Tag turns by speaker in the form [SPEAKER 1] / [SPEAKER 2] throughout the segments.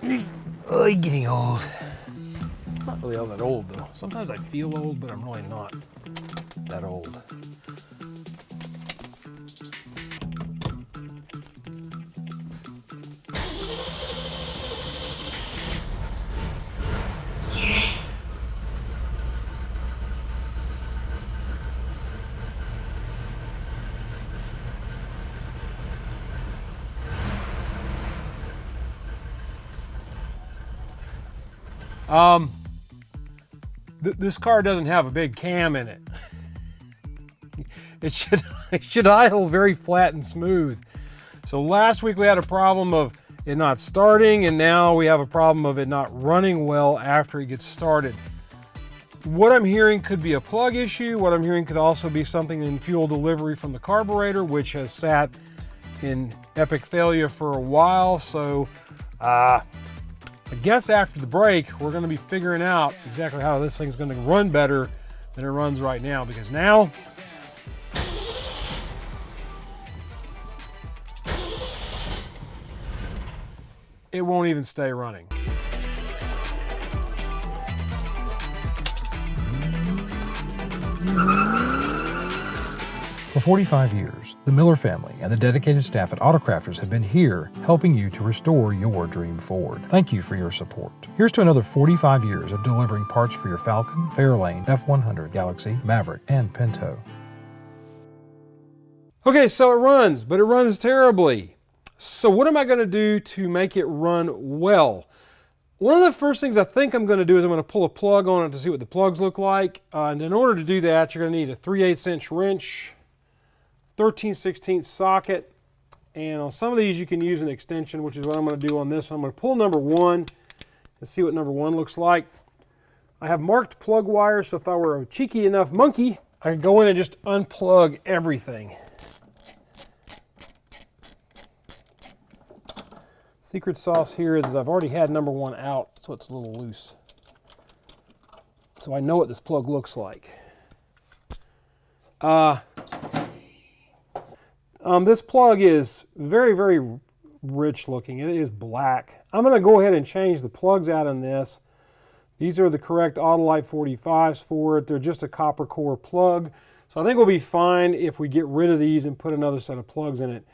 [SPEAKER 1] Getting old. Not really all that old though. Sometimes I feel old, but I'm really not that old. This car doesn't have a big cam in it. It should idle very flat and smooth. So last week we had a problem of it not starting, and now we have a problem of it not running well after it gets started. What I'm hearing could be a plug issue. What I'm hearing could also be something in fuel delivery from the carburetor, which has sat in epic failure for a while. So I guess after the break, we're going to be figuring out exactly how this thing's going to run better than it runs right now, because now it won't even stay running.
[SPEAKER 2] For 45 years, the Miller family and the dedicated staff at Autocrafters have been here helping you to restore your dream Ford. Thank you for your support. Here's to another 45 years of delivering parts for your Falcon, Fairlane, F-100, Galaxy, Maverick, and Pinto.
[SPEAKER 1] Okay, so it runs, but it runs terribly. So what am I going to do to make it run well? One of the first things I think I'm going to do is I'm going to pull a plug on it to see what the plugs look like. And in order to do that, you're going to need a 3/8 inch wrench, 13/16 socket, and on some of these you can use an extension, which is what I'm going to do on this one. I'm going to pull number 1 and see what number 1 looks like. I have marked plug wires, so if I were a cheeky enough monkey, I could go in and just unplug everything. Secret sauce here is I've already had number 1 out, so it's a little loose. So I know what this plug looks like. This plug is very, very rich looking. It is black. I'm going to go ahead and change the plugs out in this. These are the correct Autolite 45s for it. They're just a copper core plug. So I think we'll be fine if we get rid of these and put another set of plugs in it.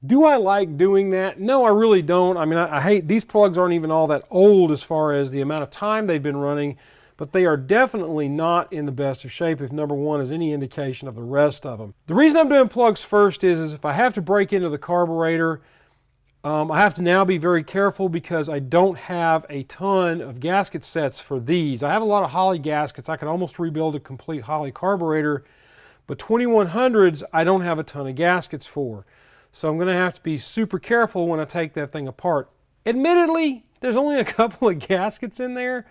[SPEAKER 1] Do I like doing that? No, I really don't. I mean, I hate, these plugs aren't even all that old as far as the amount of time they've been running, but they are definitely not in the best of shape if number 1 is any indication of the rest of them. The reason I'm doing plugs first is if I have to break into the carburetor, I have to now be very careful because I don't have a ton of gasket sets for these. I have a lot of Holley gaskets. I could almost rebuild a complete Holley carburetor, but 2100s I don't have a ton of gaskets for. So I'm going to have to be super careful when I take that thing apart. Admittedly, there's only a couple of gaskets in there,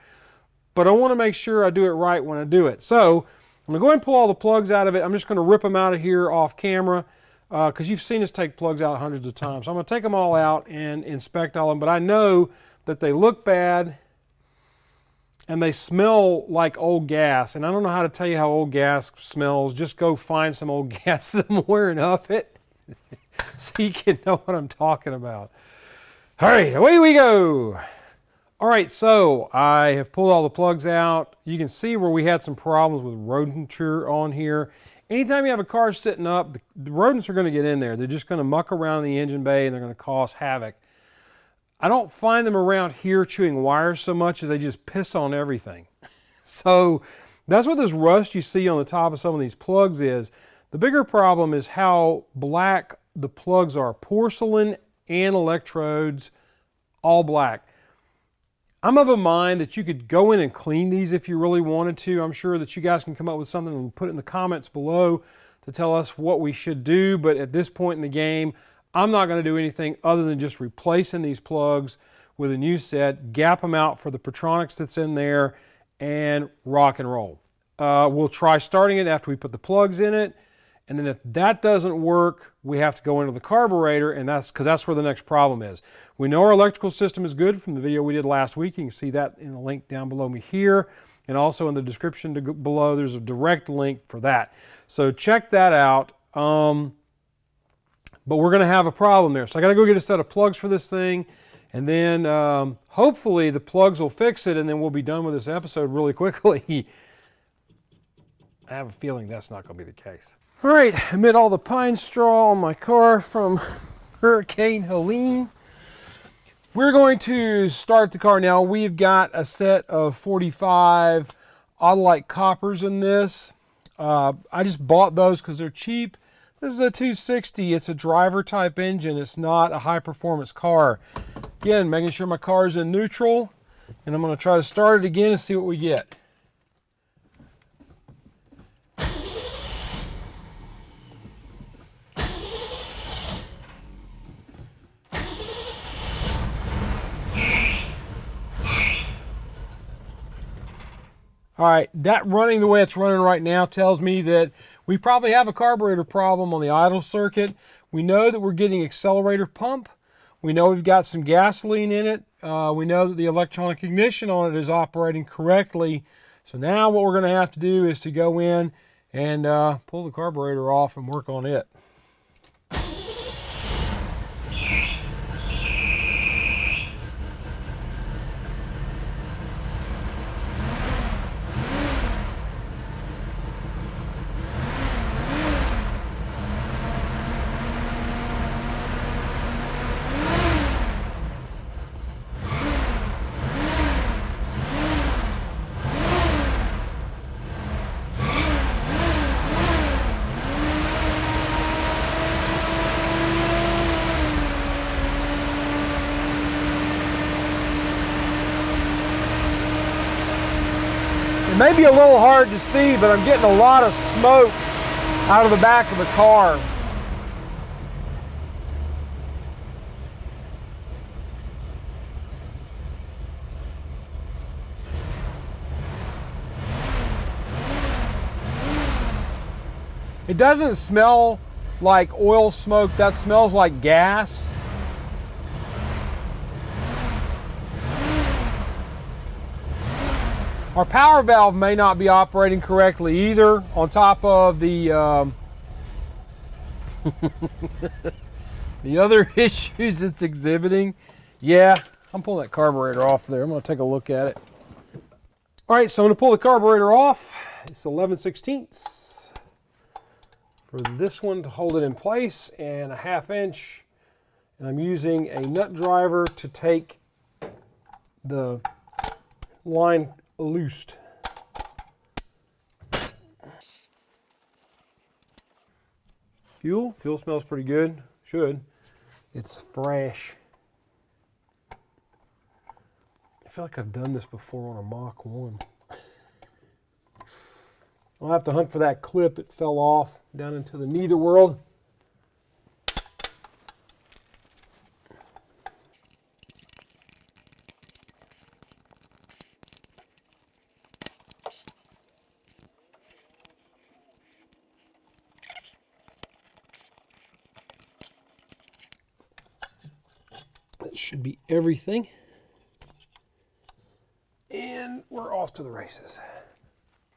[SPEAKER 1] but I want to make sure I do it right when I do it. So I'm going to go ahead and pull all the plugs out of it. I'm just going to rip them out of here off camera because you've seen us take plugs out hundreds of times. So I'm going to take them all out and inspect all of them, but I know that they look bad and they smell like old gas. And I don't know how to tell you how old gas smells. Just go find some old gas somewhere and huff it so you can know what I'm talking about. All right, away we go. All right, so I have pulled all the plugs out. You can see where we had some problems with rodenture on here. Anytime you have a car sitting up, the rodents are going to get in there. They're just going to muck around the engine bay and they're going to cause havoc. I don't find them around here chewing wires so much as they just piss on everything. So that's what this rust you see on the top of some of these plugs is. The bigger problem is how black the plugs are. Porcelain and electrodes, all black. I'm of a mind that you could go in and clean these if you really wanted to. I'm sure that you guys can come up with something and put it in the comments below to tell us what we should do. But at this point in the game, I'm not going to do anything other than just replacing these plugs with a new set, gap them out for the Petronics that's in there, and rock and roll. We'll try starting it after we put the plugs in it. And then if that doesn't work, we have to go into the carburetor, and that's because that's where the next problem is. We know our electrical system is good from the video we did last week. You can see that in the link down below me here, and also in the description below, there's a direct link for that. So check that out. But we're going to have a problem there. So I got to go get a set of plugs for this thing, And then hopefully the plugs will fix it and then we'll be done with this episode really quickly. I have a feeling that's not going to be the case. All right, amid all the pine straw on my car from Hurricane Helene, we're going to start the car now. We've got a set of 45 Autolite coppers in this. I just bought those because they're cheap. This is a 260. It's a driver type engine. It's not a high performance car. Again, making sure my car is in neutral. And I'm going to try to start it again and see what we get. All right, that running the way it's running right now tells me that we probably have a carburetor problem on the idle circuit. We know that we're getting accelerator pump. We know we've got some gasoline in it. We know that the electronic ignition on it is operating correctly. So now what we're going to have to do is to go in and pull the carburetor off and work on it. It may be a little hard to see, but I'm getting a lot of smoke out of the back of the car. It doesn't smell like oil smoke, that smells like gas. Our power valve may not be operating correctly either, on top of the the other issues it's exhibiting. Yeah, I'm pulling that carburetor off there. I'm going to take a look at it. All right, so I'm going to pull the carburetor off. It's 11/16 for this one to hold it in place, and a 1/2 inch. And I'm using a nut driver to take the line loosed. Fuel smells pretty good. Should. It's fresh. I feel like I've done this before on a Mach 1. I'll have to hunt for that clip. It fell off down into the nether world. That should be everything. And we're off to the races.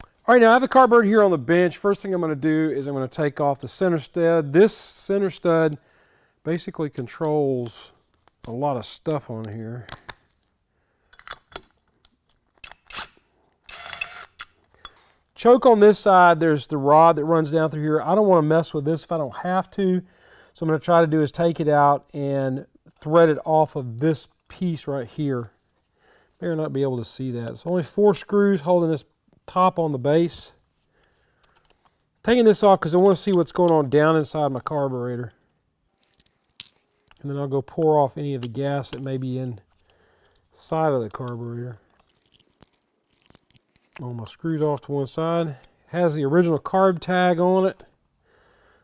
[SPEAKER 1] All right, now I have the carburetor here on the bench. First thing I'm going to do is I'm going to take off the center stud. This center stud basically controls a lot of stuff on here. Choke on this side, there's the rod that runs down through here. I don't want to mess with this if I don't have to. So I'm going to try to do is take it out and thread it off of this piece right here. May or not be able to see that. It's only 4 screws holding this top on the base. Taking this off because I want to see what's going on down inside my carburetor. And then I'll go pour off any of the gas that may be inside of the carburetor. All my screws off to one side. It has the original carb tag on it.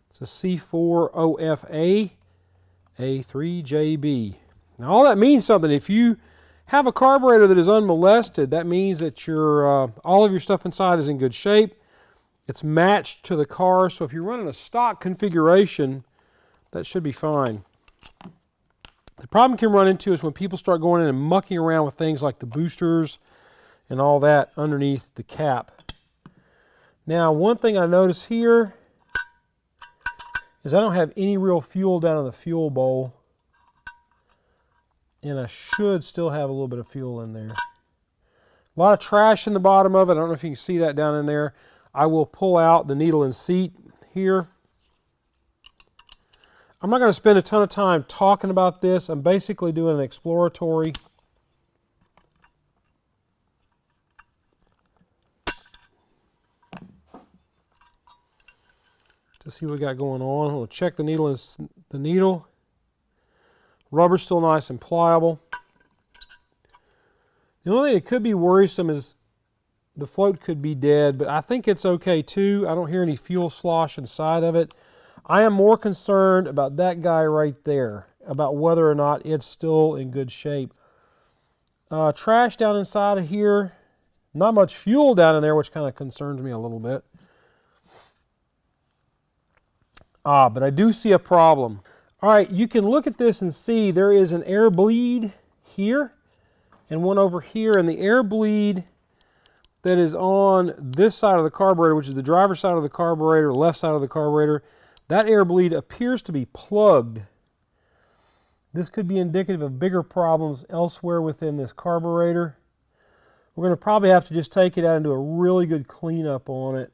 [SPEAKER 1] It's a C4OFA A3JB. Now all that means something. If you have a carburetor that is unmolested, that means that your all of your stuff inside is in good shape. It's matched to the car, so if you're running a stock configuration, that should be fine. The problem you can run into is when people start going in and mucking around with things like the boosters and all that underneath the cap. Now, one thing I notice here is I don't have any real fuel down in the fuel bowl. and I should still have a little bit of fuel in there. A lot of trash in the bottom of it. I don't know if you can see that down in there. I will pull out the needle and seat here. I'm not going to spend a ton of time talking about this. I'm basically doing an exploratory. To see what we got going on. We'll check the needle and the needle. Rubber's still nice and pliable. The only thing that could be worrisome is the float could be dead, but I think it's okay too. I don't hear any fuel slosh inside of it. I am more concerned about that guy right there, about whether or not it's still in good shape. Trash down inside of here. Not much fuel down in there, which kind of concerns me a little bit. But I do see a problem. All right, you can look at this and see there is an air bleed here and one over here, and the air bleed that is on this side of the carburetor, which is the driver's side of the carburetor, left side of the carburetor, that air bleed appears to be plugged. This could be indicative of bigger problems elsewhere within this carburetor. We're going to probably have to just take it out and do a really good cleanup on it.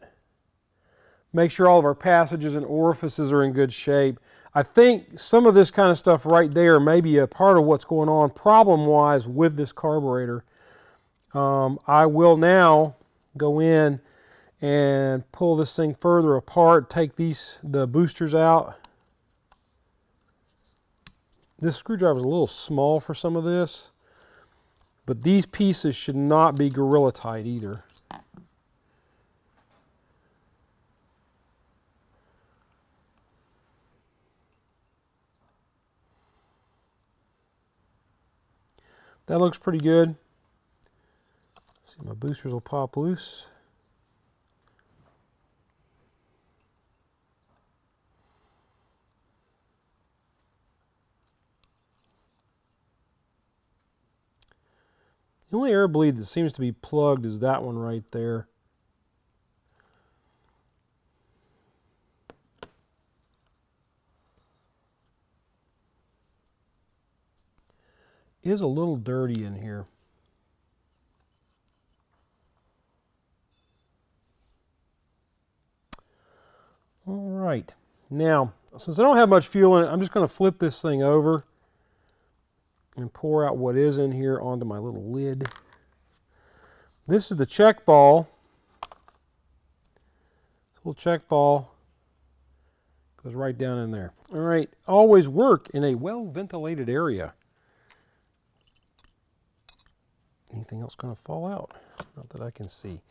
[SPEAKER 1] Make sure all of our passages and orifices are in good shape. I think some of this kind of stuff right there may be a part of what's going on problem-wise with this carburetor. I will now go in and pull this thing further apart, take the boosters out. This screwdriver is a little small for some of this, but these pieces should not be Gorilla tight either. That looks pretty good. See, my boosters will pop loose. The only air bleed that seems to be plugged is that one right there. It is a little dirty in here. All right. Now, since I don't have much fuel in it, I'm just going to flip this thing over and pour out what is in here onto my little lid. This is the check ball. This little check ball goes right down in there. All right. Always work in a well-ventilated area. Anything else going to fall out? Not that I can see.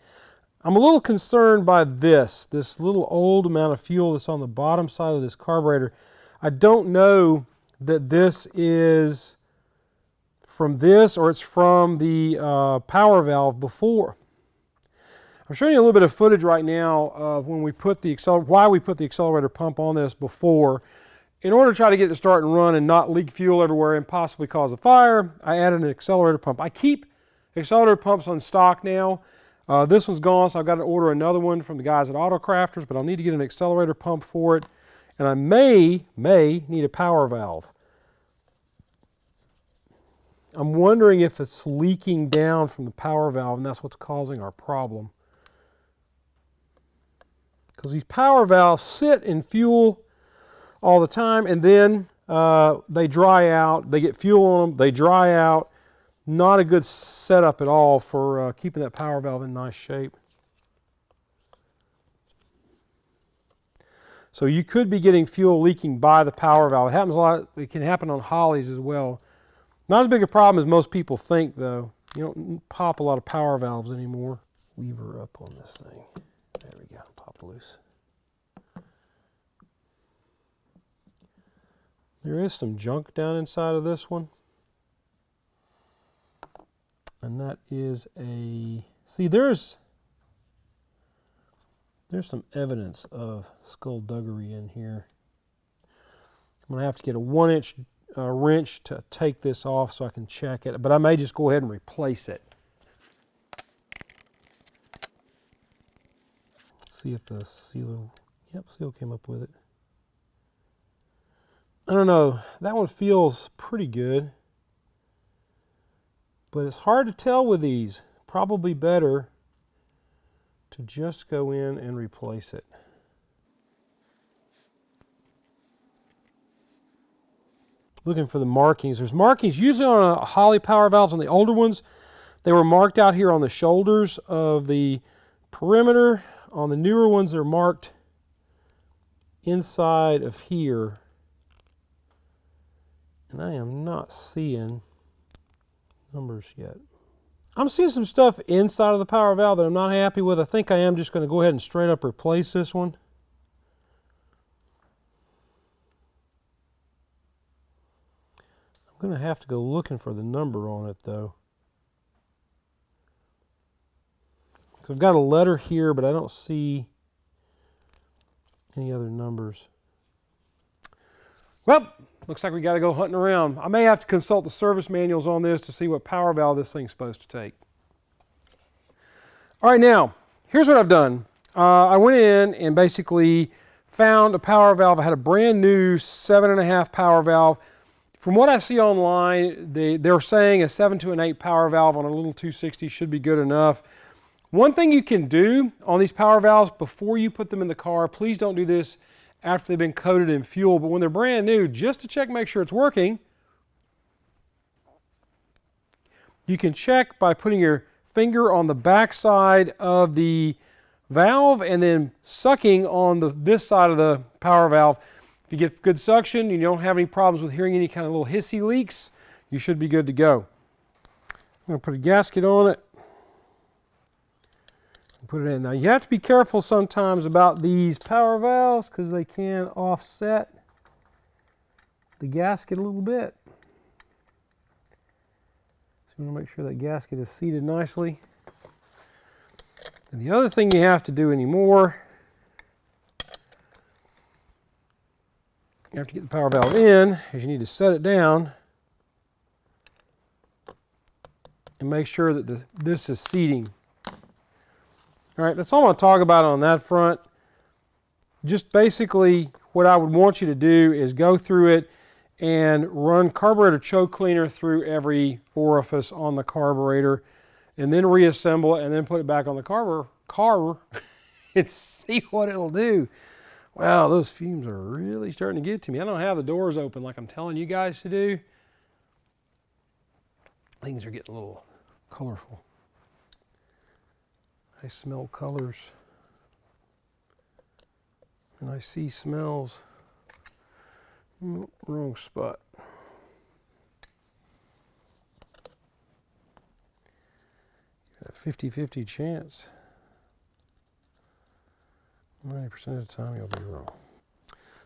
[SPEAKER 1] I'm a little concerned by this little old amount of fuel that's on the bottom side of this carburetor. I don't know that this is from this or it's from the power valve before. I'm showing you a little bit of footage right now of when we put the why we put the accelerator pump on this before. In order to try to get it to start and run and not leak fuel everywhere and possibly cause a fire, I added an accelerator pump. I keep accelerator pumps on stock now. This one's gone, so I've got to order another one from the guys at Autocrafters, but I'll need to get an accelerator pump for it. And I may need a power valve. I'm wondering if it's leaking down from the power valve and that's what's causing our problem. Because these power valves sit in fuel all the time and then they dry out, they get fuel on them, they dry out. Not a good setup at all for keeping that power valve in nice shape. So you could be getting fuel leaking by the power valve. It happens a lot. It can happen on Hollies as well. Not as big a problem as most people think, though. You don't pop a lot of power valves anymore. Lever up on this thing. There we go. Pop loose. There is some junk down inside of this one. And that is a, see, there's some evidence of skullduggery in here. I'm going to have to get a 1-inch wrench to take this off so I can check it, but I may just go ahead and replace it. See if the seal, yep, seal came up with it. I don't know, that one feels pretty good. But it's hard to tell with these. Probably better to just go in and replace it. Looking for the markings. There's markings usually on Holley power valves. On the older ones, they were marked out here on the shoulders of the perimeter. On the newer ones, they're marked inside of here. And I am not seeing numbers yet. I'm seeing some stuff inside of the power valve that I'm not happy with. I think I am just going to go ahead and straight up replace this one. I'm going to have to go looking for the number on it though. Because I've got a letter here, but I don't see any other numbers. Well, looks like we got to go hunting around. I may have to consult the service manuals on this to see what power valve this thing's supposed to take. All right, now, here's what I've done. I went in and basically found a power valve. I had a brand new 7.5 power valve. From what I see online, they're saying a 7 to an 8 power valve on a little 260 should be good enough. One thing you can do on these power valves before you put them in the car, please don't do this after they've been coated in fuel, but when they're brand new, just to check, make sure it's working, you can check by putting your finger on the back side of the valve and then sucking on this side of the power valve. If you get good suction and you don't have any problems with hearing any kind of little hissy leaks, you should be good to go. I'm going to put a gasket on it. Put it in. Now you have to be careful sometimes about these power valves because they can offset the gasket a little bit. So you want to make sure that gasket is seated nicely. And the other thing you have to do anymore, you have to get the power valve in, is you need to set it down and make sure that this is seating. All right, that's all I'm going to talk about on that front. Just basically what I would want you to do is go through it and run carburetor choke cleaner through every orifice on the carburetor and then reassemble it and then put it back on the carburetor and see what it'll do. Wow, those fumes are really starting to get to me. I don't have the doors open like I'm telling you guys to do. Things are getting a little colorful. I smell colors and I see smells. Wrong spot. Got a 50-50 chance. 90% of the time you'll be wrong.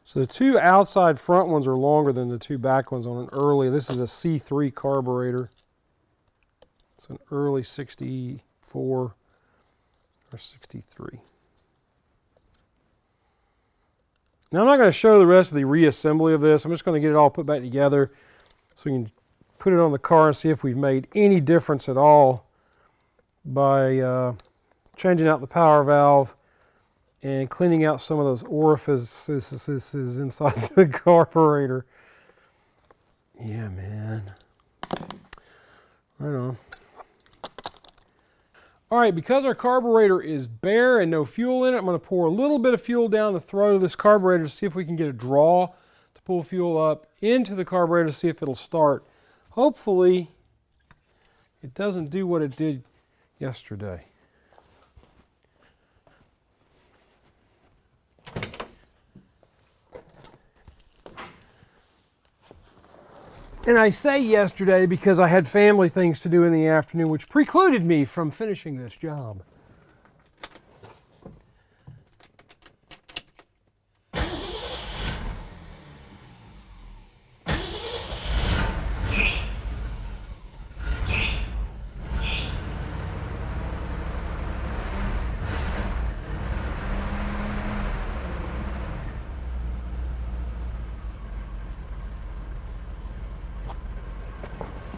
[SPEAKER 1] So the two outside front ones are longer than the two back ones on an early. This is a C3 carburetor. It's an early 64. Or 63. Now I'm not going to show the rest of the reassembly of this. I'm just going to get it all put back together so we can put it on the car and see if we've made any difference at all by changing out the power valve and cleaning out some of those orifices inside the carburetor. Yeah, man. Right on. All right, because our carburetor is bare and no fuel in it, I'm going to pour a little bit of fuel down the throat of this carburetor to see if we can get a draw to pull fuel up into the carburetor to see if it'll start. Hopefully, it doesn't do what it did yesterday. And I say yesterday because I had family things to do in the afternoon, which precluded me from finishing this job.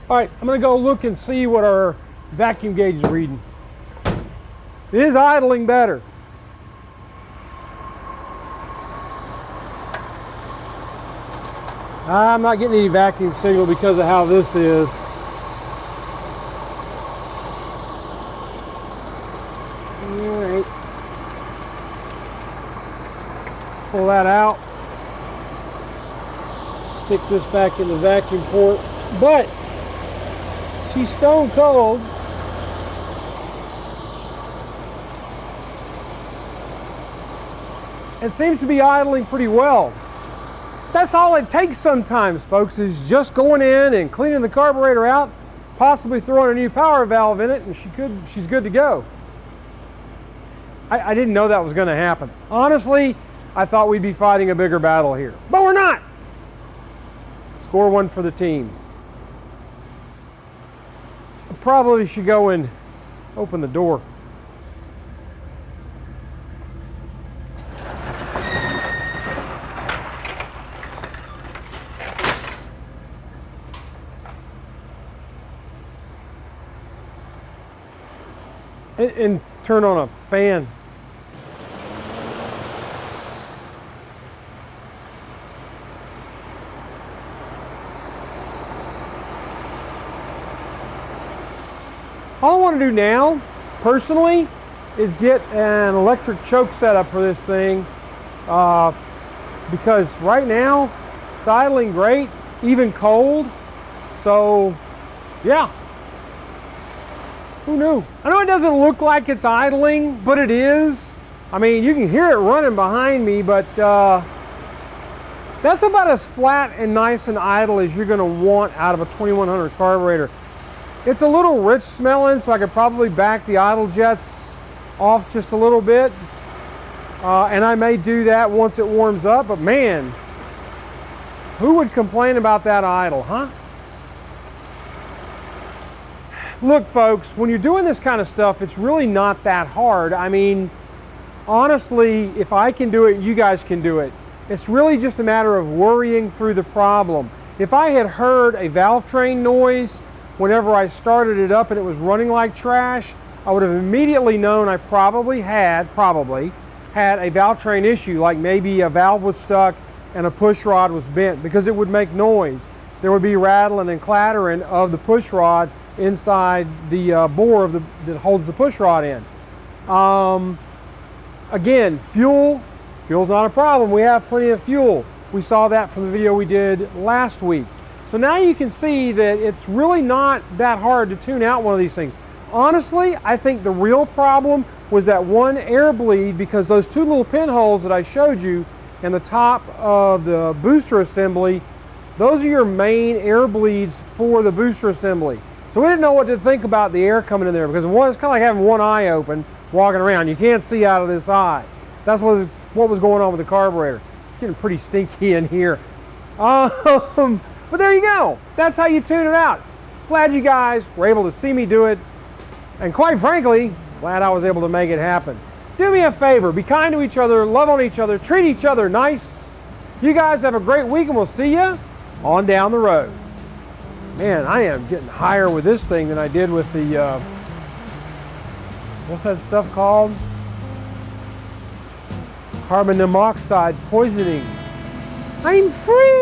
[SPEAKER 1] All right, I'm going to go look and see what our vacuum gauge is reading. It is idling better. I'm not getting any vacuum signal because of how this is. that out. Stick this back in the vacuum port. But she's stone cold. It seems to be idling pretty well. That's all it takes sometimes, folks, is just going in and cleaning the carburetor out, possibly throwing a new power valve in it, and she's good to go. I didn't know that was going to happen. Honestly, I thought we'd be fighting a bigger battle here, but we're not. Score one for the team. I probably should go and open the door. And turn on a fan. All I want to do now, personally, is get an electric choke setup for this thing, because right now it's idling great, even cold. So, yeah. Who knew? I know it doesn't look like it's idling, but it is. I mean, you can hear it running behind me, but that's about as flat and nice and idle as you're going to want out of a 2100 carburetor. It's a little rich smelling, so I could probably back the idle jets off just a little bit. And I may do that once it warms up, but man, who would complain about that idle, huh? Look, folks, when you're doing this kind of stuff, it's really not that hard. I mean, honestly, if I can do it, you guys can do it. It's really just a matter of worrying through the problem. If I had heard a valve train noise whenever I started it up and it was running like trash, I would have immediately known I probably had a valve train issue, like maybe a valve was stuck and a push rod was bent, because it would make noise. There would be rattling and clattering of the push rod inside the bore that holds the push rod in. Again, fuel's not a problem. We have plenty of fuel. We saw that from the video we did last week. So now you can see that it's really not that hard to tune out one of these things. Honestly, I think the real problem was that one air bleed, because those two little pinholes that I showed you in the top of the booster assembly, those are your main air bleeds for the booster assembly. So we didn't know what to think about the air coming in there, because it's kind of like having one eye open walking around. You can't see out of this eye. That's what was going on with the carburetor. It's getting pretty stinky in here. But there you go. That's how you tune it out. Glad you guys were able to see me do it. And quite frankly, glad I was able to make it happen. Do me a favor. Be kind to each other. Love on each other. Treat each other nice. You guys have a great week, and we'll see you on down the road. Man, I am getting higher with this thing than I did with the, what's that stuff called? Carbon monoxide poisoning. I'm free!